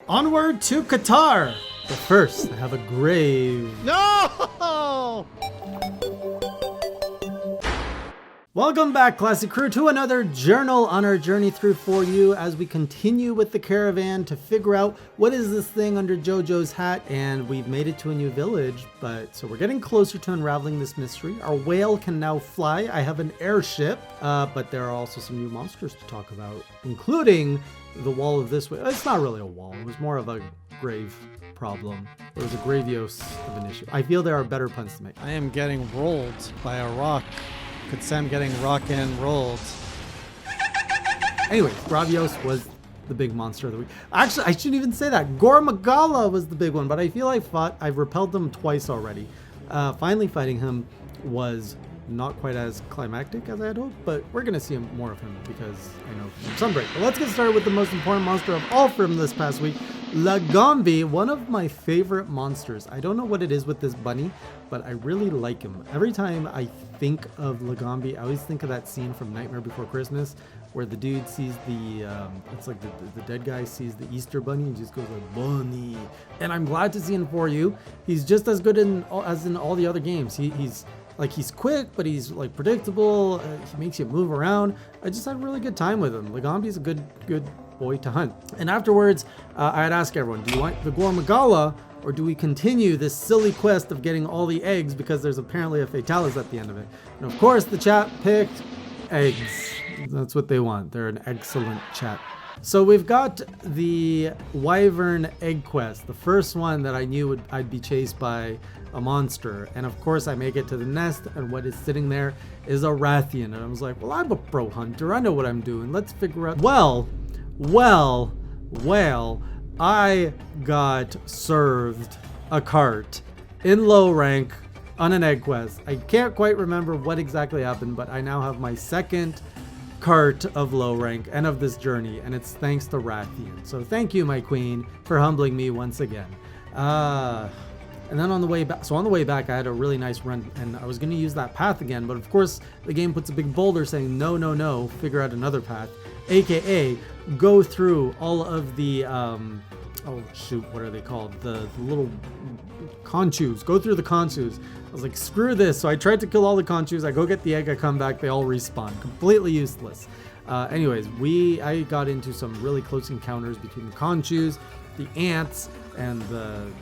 Onward to Cathar! But first, I have a grave. No! Welcome back, Classic Crew, to another journal on our journey through 4U as we continue with the caravan to figure out what is this thing under JoJo's hat. And we've made it to a new village, so we're getting closer to unraveling this mystery. Our whale can now fly. I have an airship, but there are also some new monsters to talk about, including the wall of this way. It's not really a wall. It was more of a grave problem. It was a Gravios of an issue. I feel there are better puns to make. I am getting rolled by a rock. Could say I'm getting rock and rolled. Anyways, Gravios was the big monster of the week. Actually, I shouldn't even say that. Gore Magala was the big one, but I feel I've repelled them twice already. Finally fighting him was not quite as climactic as I had hoped, but we're going to see more of him because I know from Sunbreak. But let's get started with the most important monster of all from this past week, Lagombi, one of my favorite monsters. I don't know what it is with this bunny, but I really like him. Every time I think of Lagombi, I always think of that scene from Nightmare Before Christmas where the dude sees it's like the dead guy sees the Easter bunny and just goes like, bunny. And I'm glad to see him for you. He's just as good as in all the other games. He's quick, but he's like predictable. He makes you move around. I just had a really good time with him. Lagombi's a good boy to hunt. And afterwards, I'd ask everyone, do you want the Gore Magala, or do we continue this silly quest of getting all the eggs because there's apparently a Fatalis at the end of it? And of course, the chat picked eggs. That's what they want. They're an excellent chat. So we've got the Wyvern egg quest, the first one that I knew I'd be chased by a monster. And of course I make it to the nest, and what is sitting there is a Rathian. And I was like, well, I'm a pro hunter. I know what I'm doing. Let's figure out. Well, I got served a cart in low rank on an egg quest. I can't quite remember what exactly happened, but I now have my second cart of low rank and of this journey, and it's thanks to Rathian. So thank you, my queen, for humbling me once again. And then on the way back, I had a really nice run, and I was going to use that path again, but of course the game puts a big boulder saying no, figure out another path, aka go through all of the oh shoot, what are they called, the little conchus. Go through the conchus. I was like, screw this. So I tried to kill all the conchus. I go get the egg, I come back, they all respawn. Completely useless. Anyways, I got into some really close encounters between the conchus, the ants, and the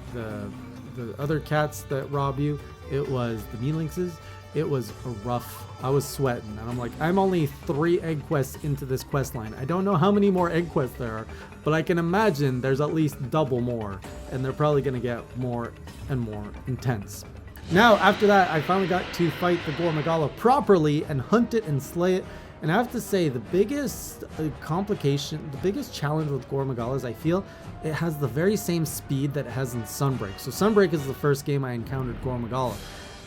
other cats that rob you. It was the mealinxes. It was rough. I was sweating, and I'm like, I'm only 3 egg quests into this quest line. I don't know how many more egg quests there are, but I can imagine there's at least double more, and they're probably gonna get more and more intense. Now, after that, I finally got to fight the Gore Magala properly and hunt it and slay it. And I have to say, the biggest complication, the biggest challenge with Gore Magala is I feel it has the very same speed that it has in Sunbreak. So Sunbreak is the first game I encountered Gore Magala.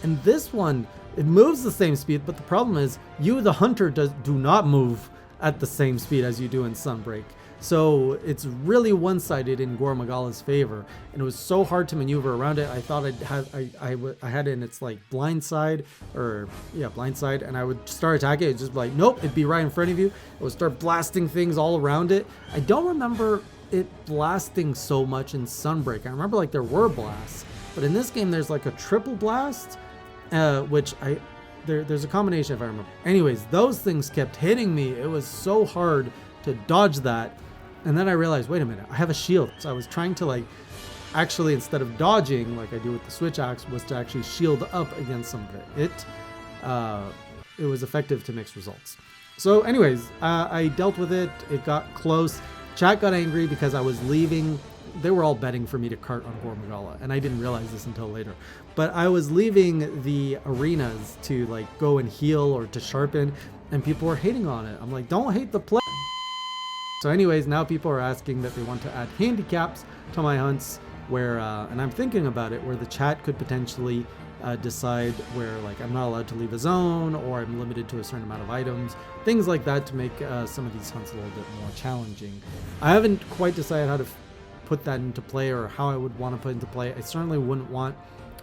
And this one, it moves the same speed, but the problem is you, the hunter, do not move at the same speed as you do in Sunbreak. So it's really one-sided in Gore Magala's favor, and it was so hard to maneuver around it. I thought I had it in its like blind side, and I would start attacking it, just be like, nope, it'd be right in front of you. It would start blasting things all around it. I don't remember it blasting so much in Sunbreak. I remember like there were blasts, but in this game there's like a triple blast, which there's a combination if I remember. Anyways, those things kept hitting me. It was so hard to dodge that. And then I realized, wait a minute, I have a shield. So I was trying to actually, instead of dodging like I do with the switch axe, was to actually shield up against some of it. It was effective to mixed results. So anyways, I dealt with it. It got close. Chat got angry because I was leaving. They were all betting for me to cart on Gore Magala, and I didn't realize this until later. But I was leaving the arenas to go and heal or to sharpen, and people were hating on it. I'm like, don't hate the play. So anyways, now people are asking that they want to add handicaps to my hunts where, and I'm thinking about it, where the chat could potentially decide where I'm not allowed to leave a zone, or I'm limited to a certain amount of items, things like that to make some of these hunts a little bit more challenging. I haven't quite decided how to put that into play or how I would want to put into play. I certainly wouldn't want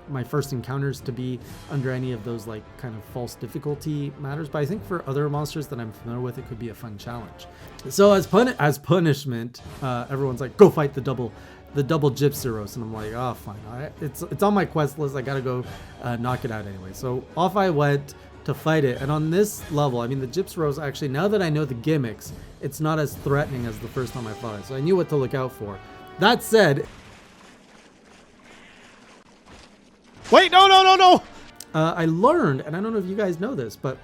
my first encounters to be under any of those like kind of false difficulty matters, but I think for other monsters that I'm familiar with, it could be a fun challenge. So as punishment, everyone's like, go fight the double Gypsyros, and I'm like, oh fine, it's on my quest list, I gotta go knock it out anyway. So off I went to fight it, and on this level, I mean, the Gypsyros, actually, now that I know the gimmicks, it's not as threatening as the first time I fought it, so I knew what to look out for. That said, wait, no! I learned, and I don't know if you guys know this, but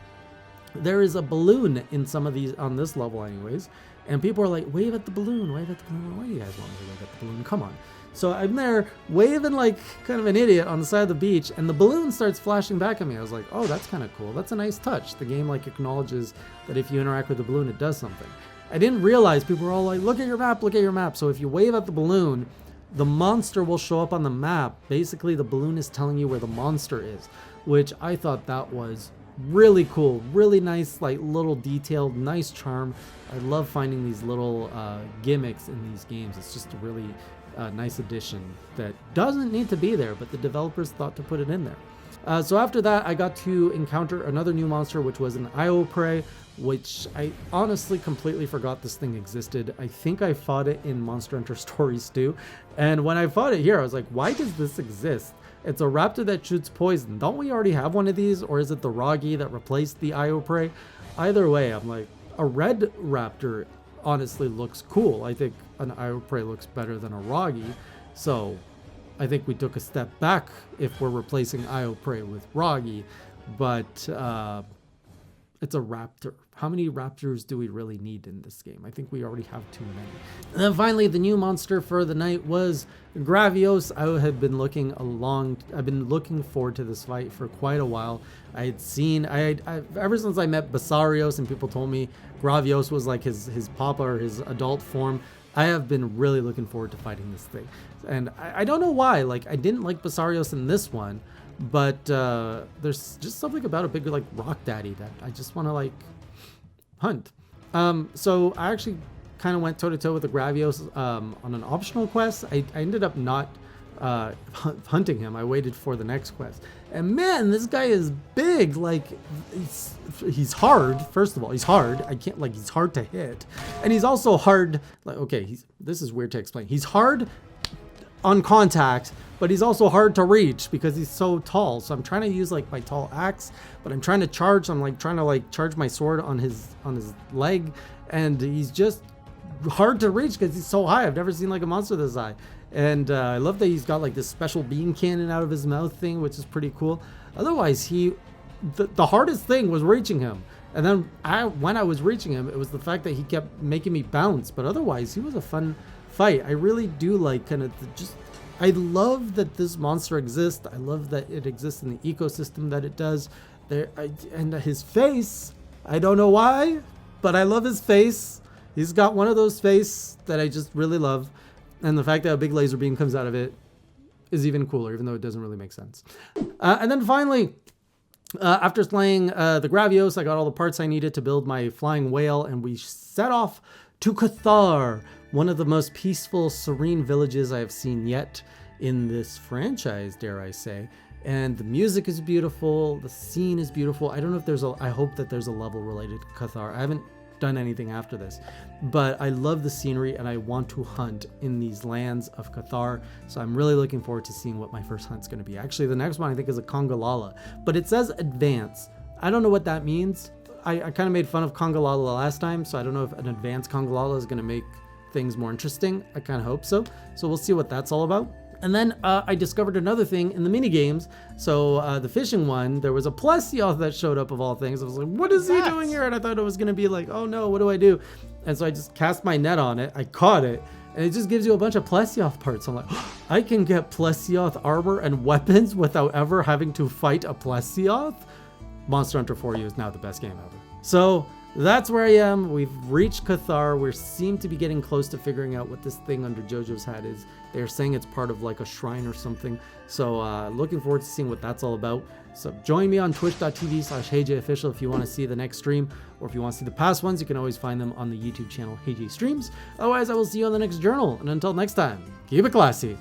there is a balloon in some of these, on this level anyways, and people are like, wave at the balloon, wave at the balloon. Why do you guys want me to wave at the balloon? Come on. So I'm there waving like kind of an idiot on the side of the beach, and the balloon starts flashing back at me. I was like, oh, that's kind of cool. That's a nice touch. The game like acknowledges that if you interact with the balloon, it does something. I didn't realize people were all like, look at your map, look at your map. So if you wave at the balloon, the monster will show up on the map. Basically, the balloon is telling you where the monster is, which I thought that was really cool, really nice, like little detailed, nice charm. I love finding these little gimmicks in these games. It's just a really nice addition that doesn't need to be there, but the developers thought to put it in there. So after that, I got to encounter another new monster, which was an Io Prey, which I honestly completely forgot this thing existed. I think I fought it in Monster Hunter Stories too, and when I fought it here, I was like, why does this exist? It's a raptor that shoots poison. Don't we already have one of these, or is it the Roggy that replaced the Io Prey? Either way, I'm like, a red raptor honestly looks cool. I think an Io Prey looks better than a Roggy, so I think we took a step back if we're replacing Io Prey with Roggy, but it's a raptor. How many raptors do we really need in this game? I think we already have too many. And then finally, the new monster for the night was Gravios. I've been looking forward to this fight for quite a while. Ever since I met Basarios and people told me Gravios was like his papa or his adult form, I have been really looking forward to fighting this thing. And I don't know why, like I didn't like Basarios in this one, but there's just something about a big like rock daddy that I just want to like hunt. So I actually kind of went toe-to-toe with the Gravios on an optional quest. I ended up not hunting him. I waited for the next quest, and man, this guy is big. Like he's hard. First of all, he's hard. He's hard to hit, and he's also hard. Like, okay, this is weird to explain. He's hard on contact, but he's also hard to reach because he's so tall. So I'm trying to use like my tall axe, but I'm trying to charge. I'm like trying to like charge my sword on his leg, and he's just hard to reach because he's so high. I've never seen like a monster this high. And I love that he's got like this special beam cannon out of his mouth thing, which is pretty cool. Otherwise, the hardest thing was reaching him. And then when I was reaching him, it was the fact that he kept making me bounce. But otherwise, he was a fun fight. I really do like I love that this monster exists. I love that it exists in the ecosystem that it does. And his face, I don't know why, but I love his face. He's got one of those faces that I just really love. And the fact that a big laser beam comes out of it is even cooler, even though it doesn't really make sense. And then finally, after slaying the Gravios, I got all the parts I needed to build my flying whale, and we set off to Cathar, one of the most peaceful, serene villages I have seen yet in this franchise, dare I say. And the music is beautiful, the scene is beautiful. I don't know if I hope that there's a level related to Cathar. I haven't done anything after this, but I love the scenery and I want to hunt in these lands of Cathar, so I'm really looking forward to seeing what my first hunt's going to be. Actually, the next one I think is a Congalala, but it says advance. I don't know what that means. I kind of made fun of Congalala last time, so I don't know if an advanced Congalala is going to make things more interesting. I kind of hope so. So we'll see what that's all about. And then I discovered another thing in the mini games. So the fishing one, there was a Plesioth that showed up of all things. I was like, what is he doing here? And I thought it was going to be like, oh no, what do I do? And so I just cast my net on it. I caught it. And it just gives you a bunch of Plesioth parts. I'm like, I can get Plesioth armor and weapons without ever having to fight a Plesioth? Monster Hunter 4U is now the best game ever. So that's where I am. We've reached Cathar. We seem to be getting close to figuring out what this thing under JoJo's hat is. They're saying it's part of like a shrine or something. So looking forward to seeing what that's all about. So join me on twitch.tv/HeyJayOfficial if you want to see the next stream, or if you want to see the past ones, you can always find them on the YouTube channel HeyJ Streams. Otherwise, I will see you on the next journal. And until next time, keep it classy.